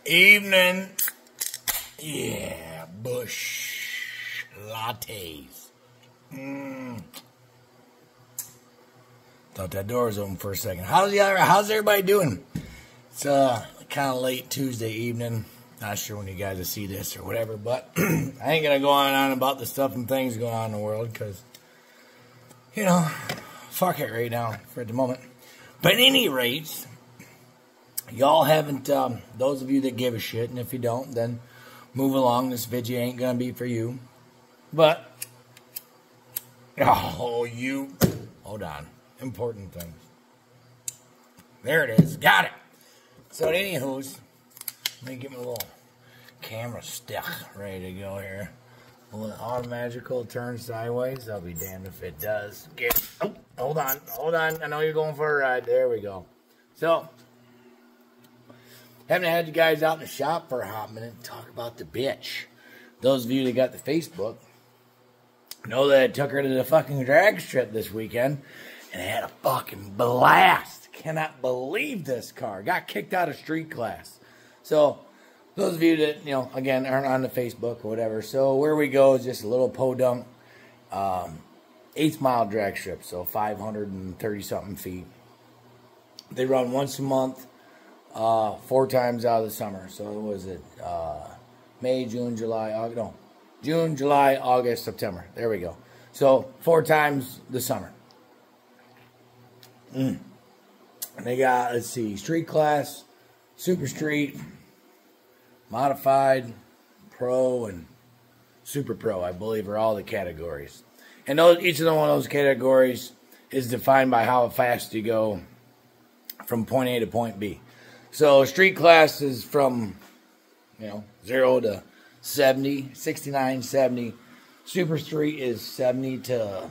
Evening. Yeah, bush lattes. Thought that door was open for a second. How's everybody doing? It's kind of late Tuesday evening. Not sure when you guys will see this or whatever, but I ain't gonna go on and on about the stuff and things going on in the world because, you know, fuck it right now for the moment. But at any rate, y'all haven't, those of you that give a shit, and if you don't, then move along. This video ain't gonna be for you. But, hold on. Important things. There it is. Got it. So, anywho's, let me get my little camera stick ready to go here. Will it automatically turn sideways? I'll be damned if it does. Hold on. I know you're going for a ride. There we go. So, haven't had you guys out in the shop for a hot minute to talk about the bitch. Those of you that got the Facebook know that I took her to the fucking drag strip this weekend and I had a fucking blast. Cannot believe this car. Got kicked out of street class. So, those of you that, again, aren't on the Facebook or whatever. So, where we go is just a little podunk, 8th mile drag strip. So, 530-something feet. They run once a month. 4 times out of the summer. So what was it? May, June, July, August. No, June, July, August, September. There we go. So 4 times the summer. And they got, let's see, street class, super street, modified, pro, and super pro, I believe, are all the categories. And each of one of those categories is defined by how fast you go from point A to point B. So, street class is from, 0 to 70, 69, 70. Super street is 70 to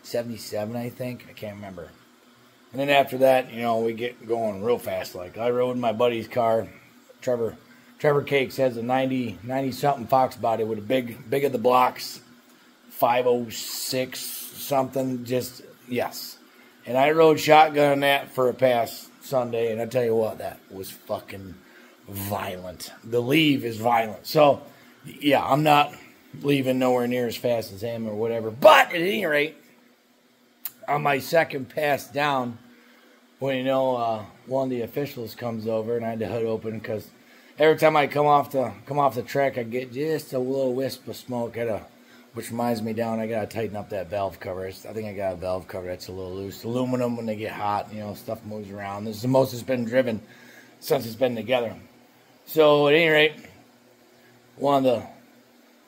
77, I think. I can't remember. And then after that, we get going real fast. Like, I rode my buddy's car. Trevor Cakes has a 90-something Fox body with a big of the blocks, 506 something, just, yes. And I rode shotgun on that for a pass Sunday, and I tell you what, that was fucking violent. The leave is violent. So, yeah, I'm not leaving nowhere near as fast as him or whatever. But, at any rate, on my second pass down, when, one of the officials comes over, and I had the hood open, because every time I come off the track, I get just a little wisp of smoke, which reminds me I got to tighten up that valve cover. I think I got a valve cover that's a little loose. Aluminum, when they get hot, stuff moves around. This is the most it's been driven since it's been together. So, at any rate, one of the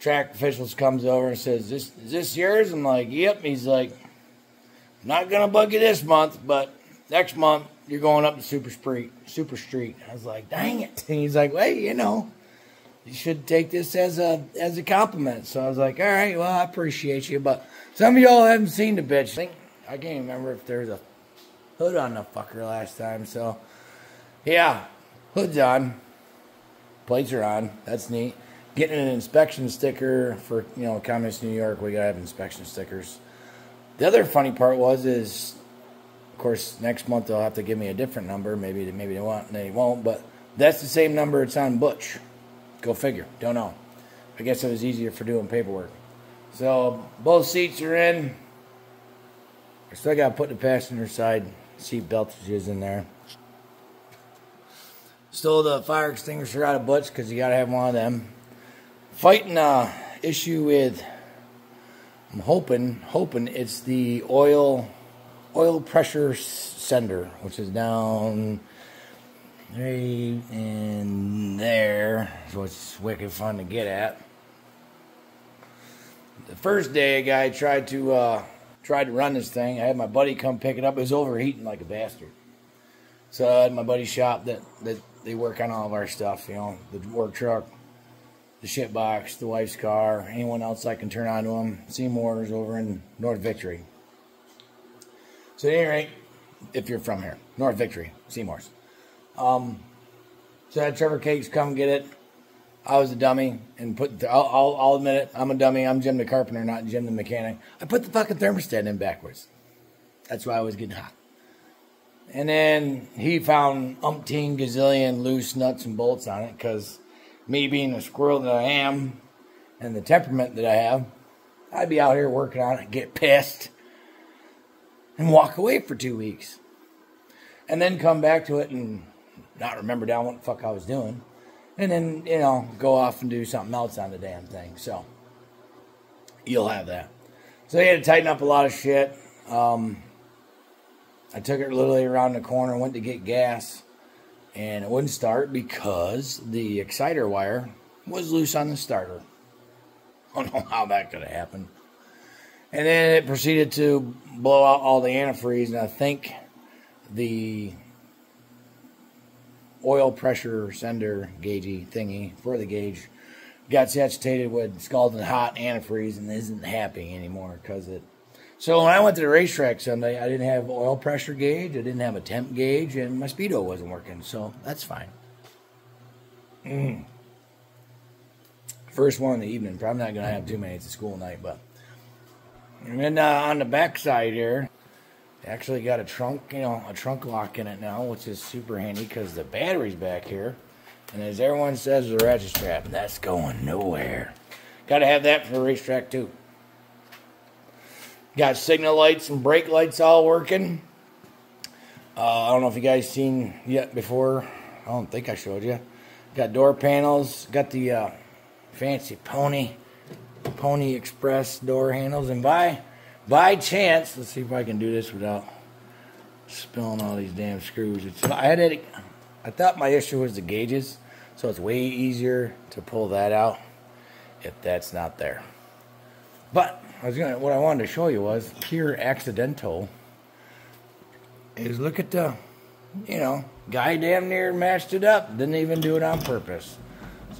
track officials comes over and says, is this yours? I'm like, yep. He's like, I'm not going to bug you this month, but next month, you're going up to Super Street. I was like, dang it. And he's like, well, you should take this as a compliment. So I was like, all right, well, I appreciate you. But some of y'all haven't seen the bitch. I can't even remember if there's a hood on the fucker last time. So, yeah, hood's on. Plates are on. That's neat. Getting an inspection sticker for, Communist New York. We got to have inspection stickers. The other funny part is, of course, next month they'll have to give me a different number. Maybe they won't. But that's the same number it's on Butch. Go figure. Don't know. I guess it was easier for doing paperwork. So, both seats are in. I still got to put the passenger side seat beltages in there. Stole the fire extinguisher out of Butch because you got to have one of them. Fighting issue with, I'm hoping it's the oil pressure sender, which is down right in there, so it's wicked fun to get at. The first day, a guy tried to run this thing. I had my buddy come pick it up. It was overheating like a bastard. So I had my buddy's shop that they work on all of our stuff. The work truck, the shit box, the wife's car, anyone else I can turn on to them. Seymour's over in North Victory. So at any rate, if you're from here, North Victory, Seymour's. So I had Trevor Cakes come get it. I was a dummy and I'll admit it. I'm a dummy. I'm Jim the carpenter, not Jim the mechanic. I put the fucking thermostat in backwards. That's why I was getting hot. And then he found umpteen gazillion loose nuts and bolts on it, because me being the squirrel that I am and the temperament that I have, I'd be out here working on it, get pissed, and walk away for 2 weeks. And then come back to it and not remember down what the fuck I was doing. And then, you know, go off and do something else on the damn thing. So, you'll have that. So, they had to tighten up a lot of shit. I took it literally around the corner, went to get gas, and it wouldn't start because the exciter wire was loose on the starter. I don't know how that could have happened. And then it proceeded to blow out all the antifreeze, and I think the oil pressure sender gaugey thingy for the gauge got saturated with scalding hot antifreeze and isn't happy anymore because it. So when I went to the racetrack Sunday, I didn't have oil pressure gauge, I didn't have a temp gauge, and my speedo wasn't working, so that's fine. First one in the evening. Probably not going to have too many. It's a school night, but. And then on the back side here, actually got a trunk, a trunk lock in it now, which is super handy because the battery's back here. And as everyone says, the ratchet strap, that's going nowhere. Got to have that for the racetrack too. Got signal lights and brake lights all working. I don't know if you guys seen yet before. I don't think I showed you. Got door panels. Got the fancy Pony Express door handles. And by chance, let's see if I can do this without spilling all these damn screws. I thought my issue was the gauges, so it's way easier to pull that out if that's not there. But what I wanted to show you was pure accidental. Is look at the, guy damn near matched it up. Didn't even do it on purpose.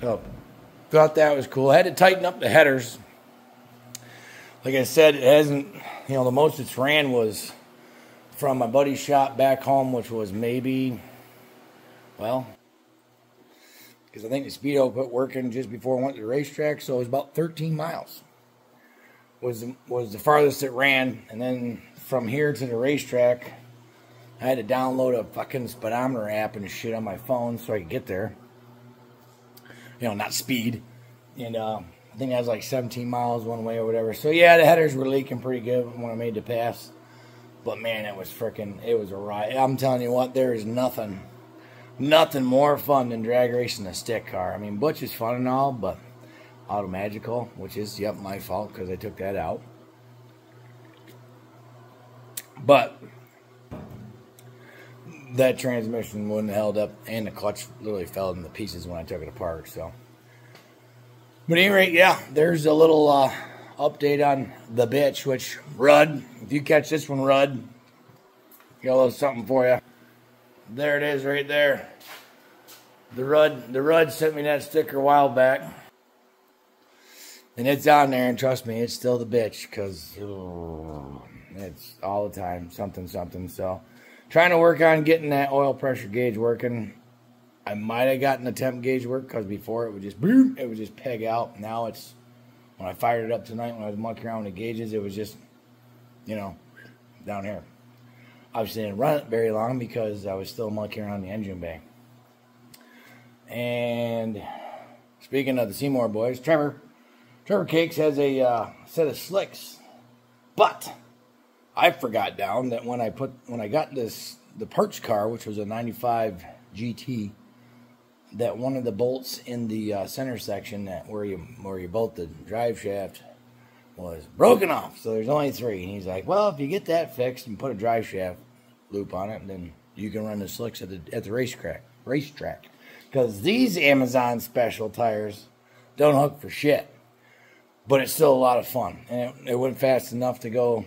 So thought that was cool. I had to tighten up the headers. Like I said, it hasn't, the most it's ran was from my buddy's shop back home, which was maybe, because I think the speedo quit working just before I went to the racetrack, so it was about 13 miles. Was the farthest it ran, and then from here to the racetrack, I had to download a fucking speedometer app and shit on my phone so I could get there. Not speed. And I think that was like 17 miles one way or whatever. So yeah, the headers were leaking pretty good when I made the pass. But man, it was a ride. I'm telling you what, there is nothing more fun than drag racing a stick car. I mean, Butch is fun and all, but Automagical, which is, my fault because I took that out. But that transmission wouldn't have held up, and the clutch literally fell into pieces when I took it apart. So, but at any rate, yeah, there's a little update on the bitch. Which Rudd, if you catch this one, Rudd, got a little something for you. There it is, right there. The Rudd sent me that sticker a while back, and it's on there. And trust me, it's still the bitch because it's all the time something. So. Trying to work on getting that oil pressure gauge working. I might have gotten the temp gauge work because before it would just boom, it would just peg out. Now it's, when I fired it up tonight when I was monkeying around with the gauges, it was just, down here. Obviously didn't run it very long because I was still monkeying around the engine bay. And speaking of the Seymour boys, Trevor Cakes has a set of slicks, but I forgot down that when I got the parts car, which was a 95 GT, that one of the bolts in the center section where you bolt the drive shaft was broken off. So there's only 3. And he's like, well, if you get that fixed and put a drive shaft loop on it, then you can run the slicks at the racetrack. Because these Amazon special tires don't hook for shit. But it's still a lot of fun. And it went fast enough to go,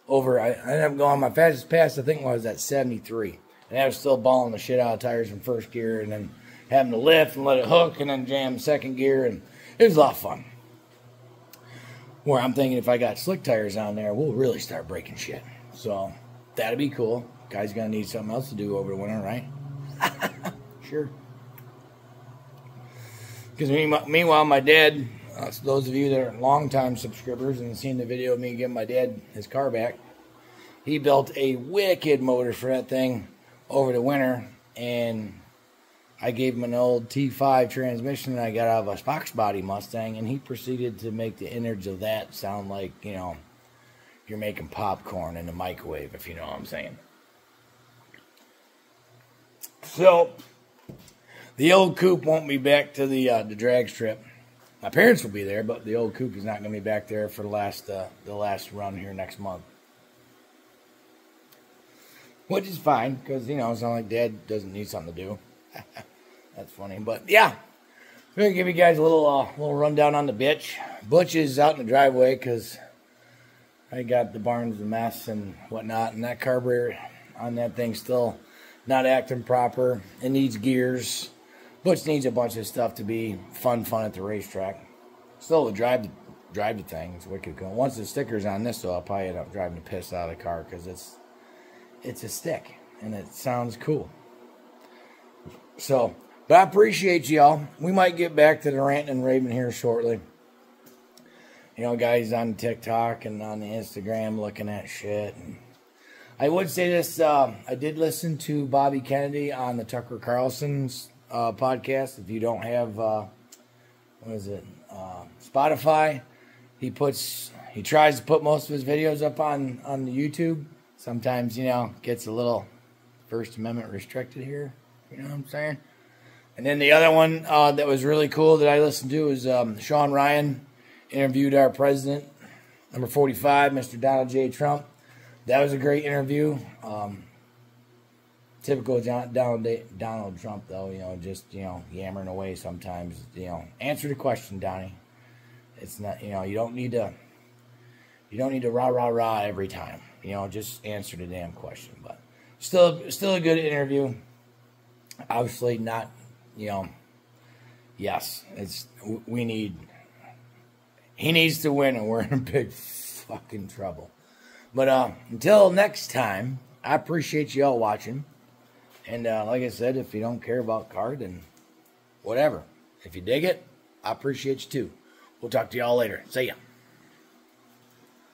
over. I ended up going, my fastest pass I think was at 73. And I was still balling the shit out of tires in first gear and then having to lift and let it hook and then jam second gear. And it was a lot of fun. Where I'm thinking if I got slick tires on there, we'll really start breaking shit. So that'd be cool. Guy's going to need something else to do over the winter, right? Sure. Because meanwhile, my dad, those of you that are long-time subscribers and seen the video of me giving my dad his car back, he built a wicked motor for that thing over the winter, and I gave him an old T5 transmission that I got out of a Fox body Mustang, and he proceeded to make the innards of that sound like, you know, you're making popcorn in the microwave, if you know what I'm saying. So, the old coupe won't be back to the drag strip. My parents will be there, but the old coupe is not going to be back there for the last run here next month. Which is fine, because, you know, it's not like Dad doesn't need something to do. That's funny, but yeah. I'm going to give you guys a little rundown on the bitch. Butch is out in the driveway, because I got the barns a mess and whatnot, and that carburetor on that thing's still not acting proper. It needs gears. Butch needs a bunch of stuff to be fun at the racetrack. Still, to drive the thing, it's wicked cool. Once the sticker's on this, though, I'll probably end up driving the piss out of the car, because it's a stick, and it sounds cool. So, but I appreciate y'all. We might get back to the ranting and raving here shortly. You know, guys on TikTok and on the Instagram looking at shit. And I would say this, I did listen to Bobby Kennedy on the Tucker Carlson's podcast. If you don't have, Spotify, he tries to put most of his videos up on the YouTube. Sometimes, you know, gets a little First Amendment restricted here. You know what I'm saying? And then the other one that was really cool that I listened to was Sean Ryan interviewed our president, number 45, Mr. Donald J. Trump. That was a great interview. Typical Donald Trump, though, you know, just, you know, yammering away sometimes. You know, answer the question, Donnie. It's not, you know, you don't need to rah every time. You know, just answer the damn question. But still a good interview. Obviously not, you know, yes, he needs to win, and we're in big fucking trouble. But until next time, I appreciate you all watching. And like I said, if you don't care about cars, then whatever. If you dig it, I appreciate you too. We'll talk to y'all later. See ya.